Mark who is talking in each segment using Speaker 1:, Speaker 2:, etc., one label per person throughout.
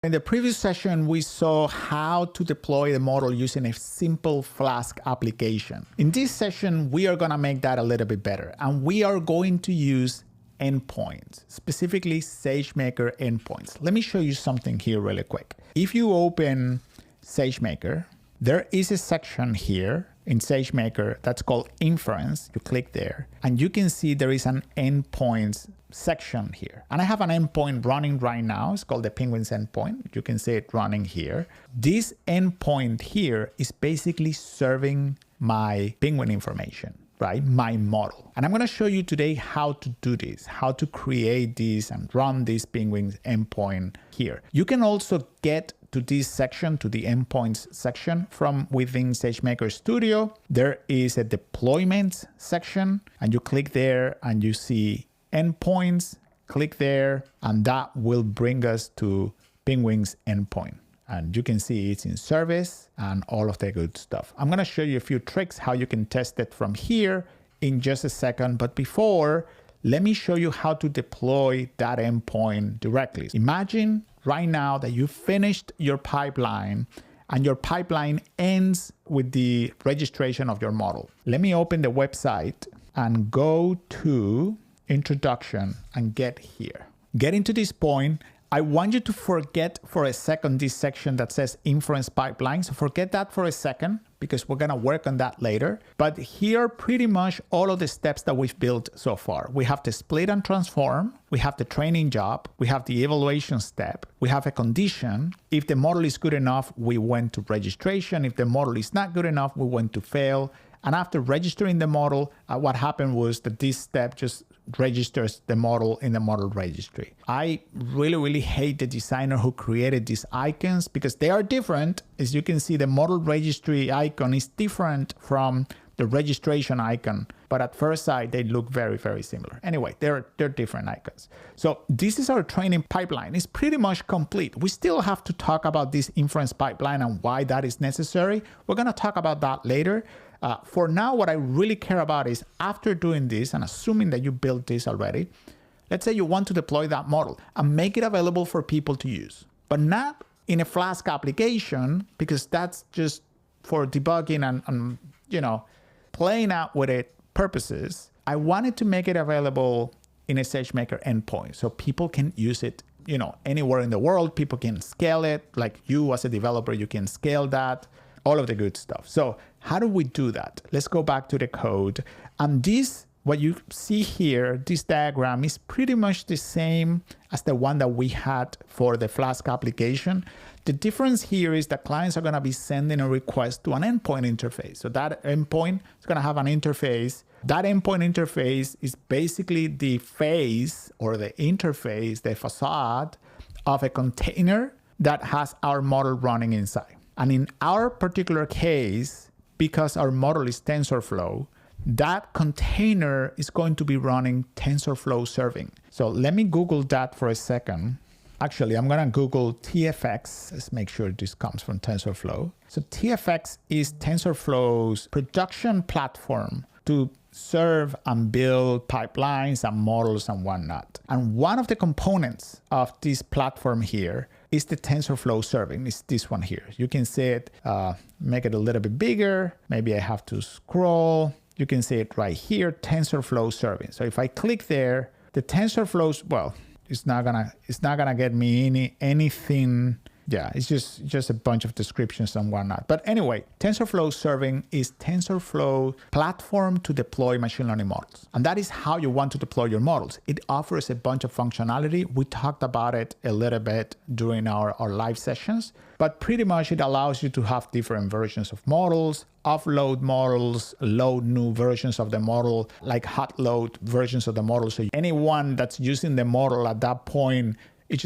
Speaker 1: In the previous session, we saw how to deploy the model using a simple Flask application. In this session, we are going to make that a little bit better, and we are going to use endpoints, specifically SageMaker endpoints. Let me show you something here really quick. If you open SageMaker, there is a section here in SageMaker that's called Inference. You click there, and you can see there is an endpoints section here. And I have an endpoint running right now. It's called the Penguins endpoint. You can see it running here. This endpoint here is basically serving my Penguin information, right? My model. And I'm going to show you today how to do this, how to create this and run this Penguins endpoint here. You can also get to this section, to the endpoints section from within SageMaker Studio. There is a deployment section, and you click there and you see endpoints, click there, and that will bring us to Penguins endpoint. And you can see it's in service and all of the good stuff. I'm going to show you a few tricks how you can test it from here in just a second. But before, let me show you how to deploy that endpoint directly. Imagine right now that you finished your pipeline and your pipeline ends with the registration of your model. Let me open the website and go to introduction and get here. Getting to this point, I want you to forget for a second this section that says inference pipeline. So forget that for a second because we're going to work on that later. But here pretty much all of the steps that we've built so far. We have the split and transform. We have the training job. We have the evaluation step. We have a condition. If the model is good enough, we went to registration. If the model is not good enough, we went to fail. And after registering the model, what happened was that this step just registers the model in the model registry. I really hate the designer who created these icons because they are different. As you can see, the model registry icon is different from the registration icon, but at first sight, they look very similar. Anyway, they're different icons. So this is our training pipeline. It's pretty much complete. We still have to talk about this inference pipeline and why that is necessary. We're going to talk about that later. For now, what I really care about is after doing this and assuming that you built this already, let's say you want to deploy that model and make it available for people to use, but not in a Flask application because that's just for debugging and you know, playing out with it purposes. I wanted to make it available in a SageMaker endpoint so people can use it, you know, anywhere in the world. People can scale it. Like you as a developer, you can scale that. All of the good stuff. So how do we do that? Let's go back to the code. And this, what you see here, this diagram is pretty much the same as the one that we had for the Flask application. The difference here is that clients are going to be sending a request to an endpoint interface. So that endpoint is going to have an interface. That endpoint interface is basically the face or the interface, the facade of a container that has our model running inside. And in our particular case, because our model is TensorFlow, that container is going to be running TensorFlow serving. So let me Google that for a second. Actually, I'm going to Google TFX. Let's make sure this comes from TensorFlow. So TFX is TensorFlow's production platform to serve and build pipelines and models and whatnot. And one of the components of this platform here is the TensorFlow serving. It's this one here. You can see it, make it a little bit bigger. Maybe I have to scroll. You can see it right here, TensorFlow serving. So if I click there, the TensorFlow, well, it's not gonna get me anything. Yeah, it's just a bunch of descriptions and whatnot. But anyway, TensorFlow serving is TensorFlow platform to deploy machine learning models. And that is how you want to deploy your models. It offers a bunch of functionality. We talked about it a little bit during our live sessions, but pretty much it allows you to have different versions of models, offload models, load new versions of the model, like hot load versions of the model. So anyone that's using the model at that point, it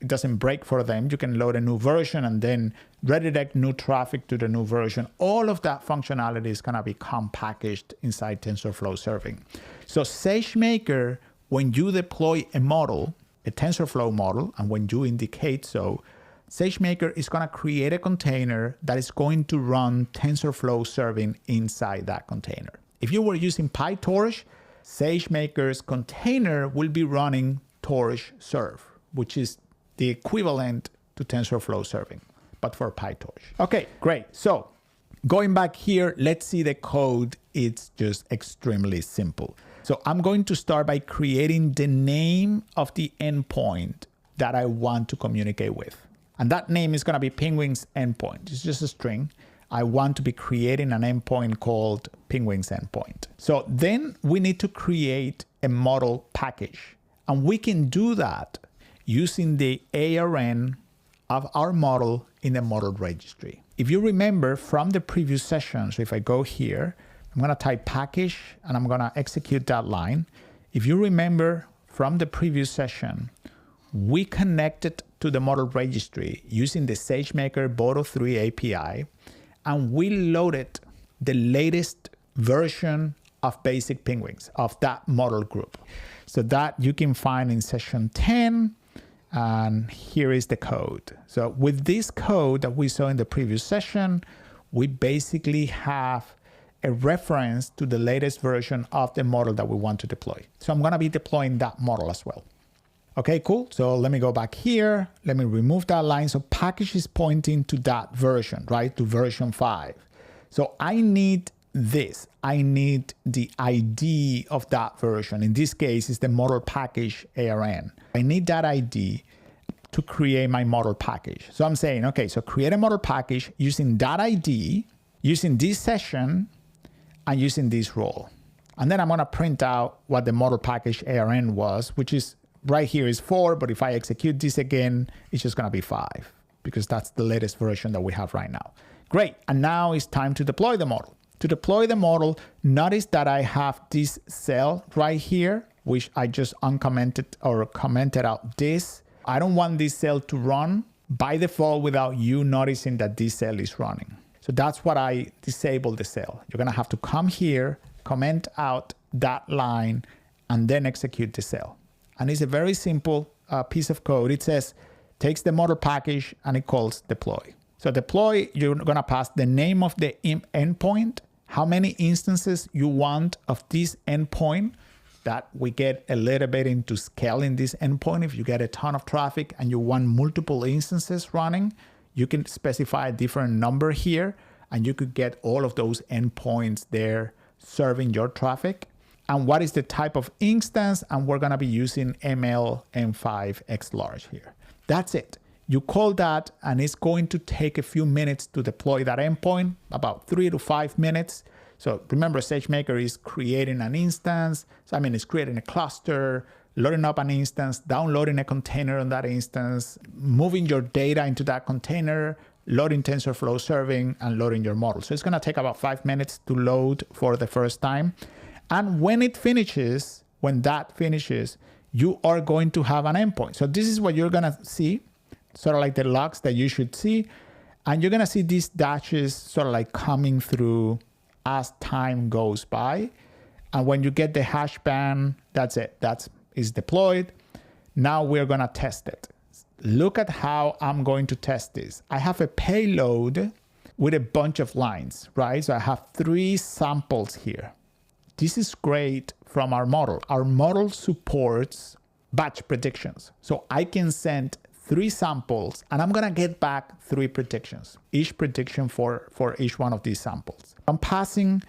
Speaker 1: doesn't break for them. You can load a new version and then redirect new traffic to the new version. All of that functionality is going to become packaged inside TensorFlow serving. So SageMaker, when you deploy a model, a TensorFlow model, and when you indicate so, SageMaker is going to create a container that is going to run TensorFlow serving inside that container. If you were using PyTorch, SageMaker's container will be running Torch serve, which is the equivalent to TensorFlow serving, but for PyTorch. Okay, great. So going back here, let's see the code. It's just extremely simple. So I'm going to start by creating the name of the endpoint that I want to communicate with. And that name is going to be Penguins endpoint. It's just a string. I want to be creating an endpoint called Penguins endpoint. So then we need to create a model package. And we can do that using the ARN of our model in the model registry. If you remember from the previous session, so if I go here, I'm going to type package and I'm going to execute that line. If you remember from the previous session, we connected to the model registry using the SageMaker Boto 3 API, and we loaded the latest version of basic Penguins of that model group. So that you can find in session 10, and here is the code. So with this code that we saw in the previous session, we basically have a reference to the latest version of the model that we want to deploy. So I'm going to be deploying that model as well. Okay, cool. So let me go back here. Let me remove that line. So package is pointing to that version, right? To version 5. So I need this. I need the ID of that version. In this case, it's the model package ARN. I need that ID to create my model package. So I'm saying, okay, so create a model package using that ID, using this session, and using this role. And then I'm going to print out what the model package ARN was, which is right here is 4, but if I execute this again, it's just going to be 5 because that's the latest version that we have right now. Great. And now it's time to deploy the model. To deploy the model, notice that I have this cell right here, which I just uncommented or commented out this. I don't want this cell to run by default without you noticing that this cell is running. So that's what I disabled the cell. You're going to have to come here, comment out that line, and then execute the cell. And it's a very simple piece of code. It says, takes the model package and it calls deploy. So deploy, you're going to pass the name of the endpoint, how many instances you want of this endpoint, that we get a little bit into scaling this endpoint. If you get a ton of traffic and you want multiple instances running, you can specify a different number here and you could get all of those endpoints there serving your traffic. And what is the type of instance? And we're going to be using ML M5 X large here. That's it. You call that and it's going to take a few minutes to deploy that endpoint, about 3 to 5 minutes. So remember, SageMaker is creating an instance. So it's creating a cluster, loading up an instance, downloading a container on that instance, moving your data into that container, loading TensorFlow serving, and loading your model. So it's going to take about 5 minutes to load for the first time. And when it finishes, when that finishes, you are going to have an endpoint. So this is what you're going to see, sort of like the logs that you should see. And you're going to see these dashes sort of like coming through as time goes by. And when you get the hash band, that's it. That is deployed. Now we're going to test it. Look at how I'm going to test this. I have a payload with a bunch of lines, right? So I have 3 samples here. This is great from our model. Our model supports batch predictions. So I can send 3 samples and I'm going to get back 3 predictions, each prediction for each one of these samples. I'm passing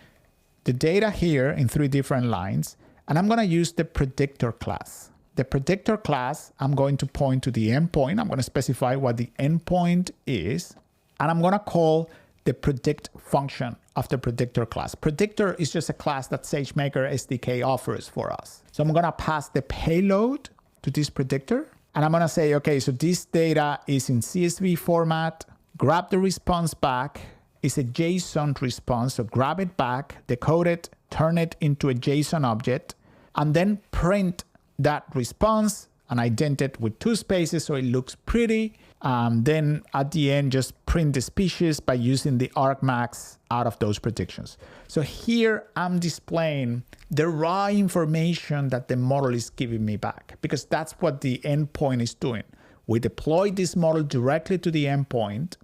Speaker 1: the data here in 3 different lines, and I'm going to use the predictor class. The predictor class, I'm going to point to the endpoint. I'm going to specify what the endpoint is, and I'm going to call the predict function of the predictor class. Predictor is just a class that SageMaker SDK offers for us. So I'm going to pass the payload to this predictor, and I'm going to say, okay, so this data is in CSV format, grab the response back. It's a JSON response, so grab it back, decode it, turn it into a JSON object, and then print that response and indent it with 2 spaces so it looks pretty. Then at the end, just print the species by using the argmax out of those predictions. So here I'm displaying the raw information that the model is giving me back, because that's what the endpoint is doing. We deploy this model directly to the endpoint.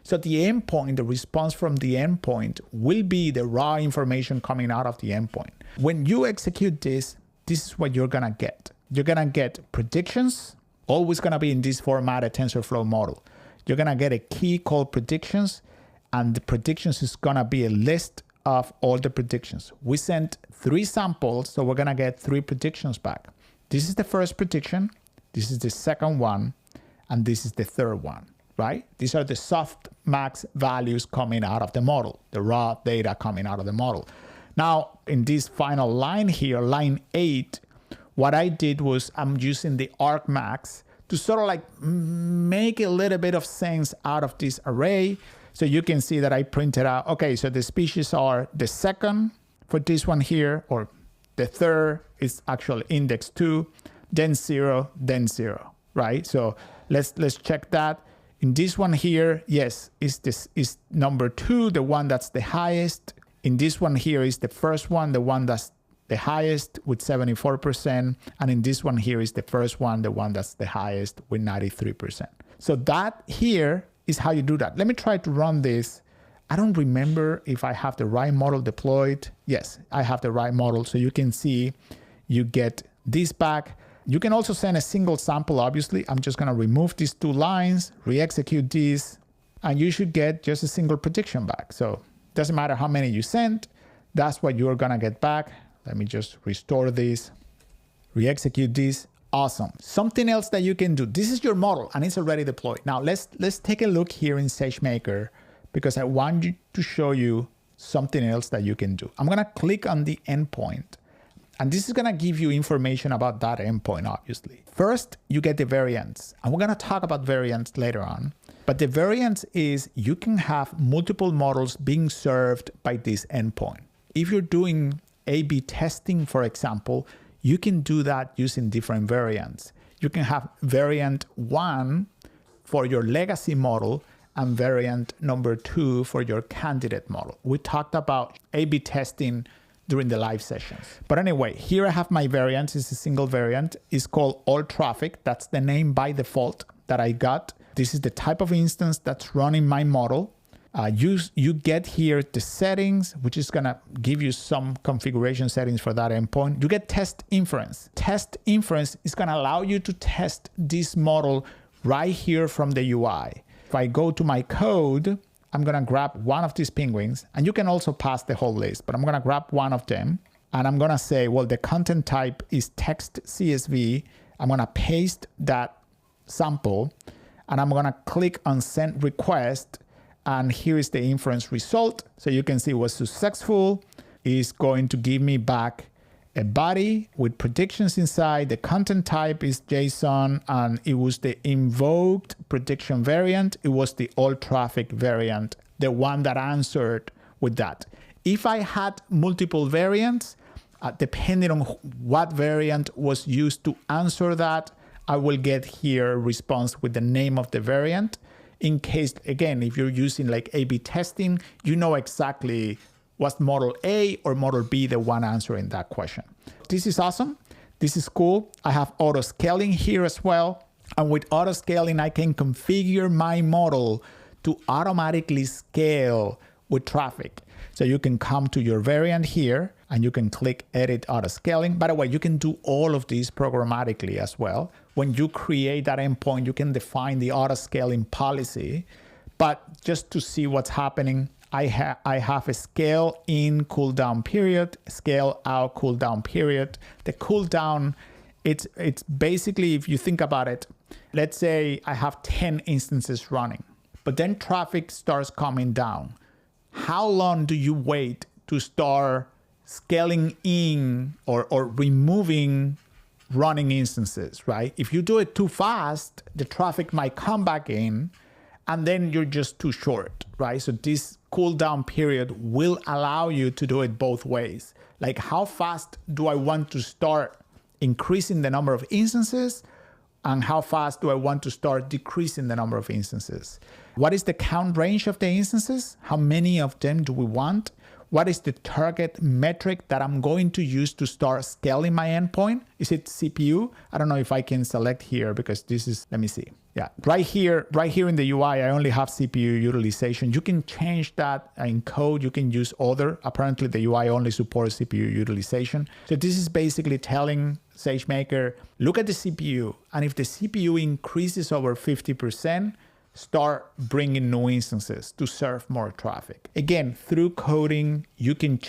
Speaker 1: So the endpoint, the response from the endpoint will be the raw information coming out of the endpoint. When you execute this, this is what you're going to get. You're going to get predictions, always going to be in this format, a TensorFlow model. you're going to get a key called predictions, and the predictions is going to be a list of all the predictions. We sent 3 samples, so we're going to get 3 predictions back. This is the first prediction, this is the second one, and this is the third one, right? These are the softmax values coming out of the model, the raw data coming out of the model. Now, in this final line here, line 8, what I did was I'm using the argmax to sort of like make a little bit of sense out of this array. So you can see that I printed out, okay, so the species are the second for this one here, or the third is actually index 2, then 0, right? So let's check that. In this one here, yes, is number 2, the one that's the highest. In this one here is the first one, the one that's the highest with 74%. And in this one here is the first one, the one that's the highest with 93%. So that here is how you do that. Let me try to run this. I don't remember if I have the right model deployed. Yes, I have the right model. So you can see you get this back. You can also send a single sample, obviously. I'm just going to remove these 2 lines, re-execute these, and you should get just a single prediction back. So doesn't matter how many you sent, that's what you're gonna get back. Let me just restore this, re-execute this. Awesome. Something else that you can do. This is your model and it's already deployed. Now let's take a look here in SageMaker, because I want to show you something else that you can do. I'm gonna click on the endpoint, and this is gonna give you information about that endpoint, obviously. First, you get the variants, and we're gonna talk about variants later on. But the variance is you can have multiple models being served by this endpoint. If you're doing A/B testing, for example, you can do that using different variants. You can have variant 1 for your legacy model and variant number 2 for your candidate model. We talked about A/B testing during the live sessions. But anyway, here I have my variant. It's a single variant. It's called all traffic. That's the name by default that I got. This is the type of instance that's running my model. You get here the settings, which is going to give you some configuration settings for that endpoint. You get test inference. Test inference is going to allow you to test this model right here from the UI. If I go to my code, I'm going to grab one of these penguins, and you can also pass the whole list, but I'm going to grab one of them, and I'm going to say, well, the content type is text CSV. I'm going to paste that sample, and I'm going to click on send request, and here is the inference result. So you can see it was successful. It's going to give me back a body with predictions inside. The content type is JSON, and it was the invoked prediction variant. It was the all traffic variant, the one that answered with that. If I had multiple variants, depending on what variant was used to answer that, I will get here a response with the name of the variant. In case, again, if you're using like A/B testing, you know exactly was model A or model B the one answering that question. This is awesome. This is cool. I have auto scaling here as well. And with auto scaling, I can configure my model to automatically scale with traffic. So you can come to your variant here and you can click edit auto scaling. By the way, you can do all of these programmatically as well. When you create that endpoint, you can define the auto scaling policy. But just to see what's happening, I have a scale in cooldown period, scale out cooldown period. The cooldown, it's basically, if you think about it, let's say I have 10 instances running, but then traffic starts coming down. How long do you wait to start scaling in or removing running instances, right? If you do it too fast, the traffic might come back in and then you're just too short, right? So this cooldown period will allow you to do it both ways. Like, how fast do I want to start increasing the number of instances, and how fast do I want to start decreasing the number of instances? What is the count range of the instances? How many of them do we want? What is the target metric that I'm going to use to start scaling my endpoint? Is it CPU? I don't know if I can select here because this is, let me see. Yeah, right here in the UI, I only have CPU utilization. You can change that in code. You can use other. Apparently the UI only supports CPU utilization. So this is basically telling SageMaker, look at the CPU. And if the CPU increases over 50%, start bringing new instances to serve more traffic. Again, through coding, you can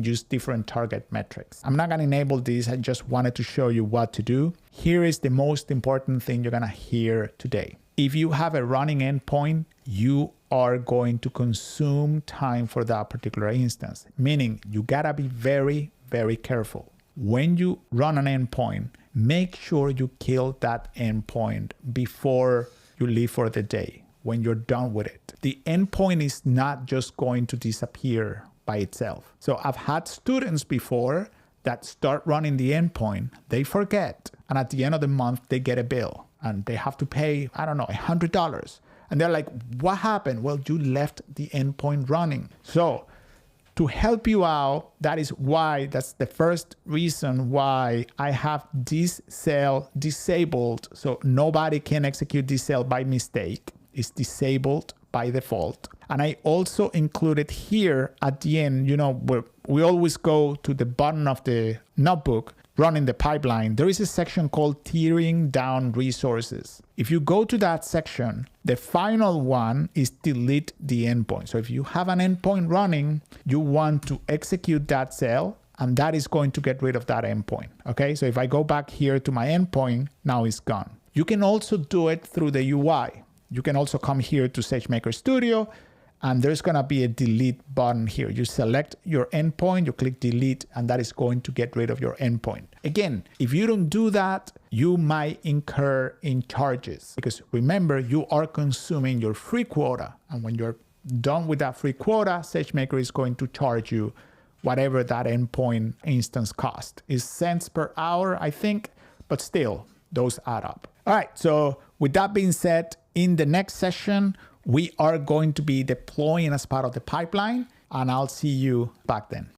Speaker 1: use different target metrics. I'm not going to enable this. I just wanted to show you what to do. Here is the most important thing you're going to hear today. If you have a running endpoint, you are going to consume time for that particular instance, meaning you got to be very, very careful. When you run an endpoint, make sure you kill that endpoint before you leave for the day, when you're done with it. The endpoint is not just going to disappear by itself. So I've had students before that start running the endpoint, they forget, and at the end of the month, they get a bill and they have to pay, I don't know, $100. And they're like, what happened? Well, you left the endpoint running. So to help you out, that's the first reason why I have this cell disabled. So nobody can execute this cell by mistake. It's disabled by default. And I also included here at the end, where we always go to the bottom of the notebook, running the pipeline, there is a section called tearing down resources. If you go to that section, the final one is delete the endpoint. So if you have an endpoint running, you want to execute that cell, and that is going to get rid of that endpoint. Okay, so if I go back here to my endpoint, now it's gone. You can also do it through the UI. You can also come here to SageMaker Studio, and there's going to be a delete button here. You select your endpoint, you click delete, and that is going to get rid of your endpoint. Again, if you don't do that, you might incur in charges, because remember, you are consuming your free quota. And when you're done with that free quota, SageMaker is going to charge you whatever that endpoint instance cost. Is cents per hour, I think, but still, those add up. All right, so with that being said, in the next session, we are going to be deploying as part of the pipeline, and I'll see you back then.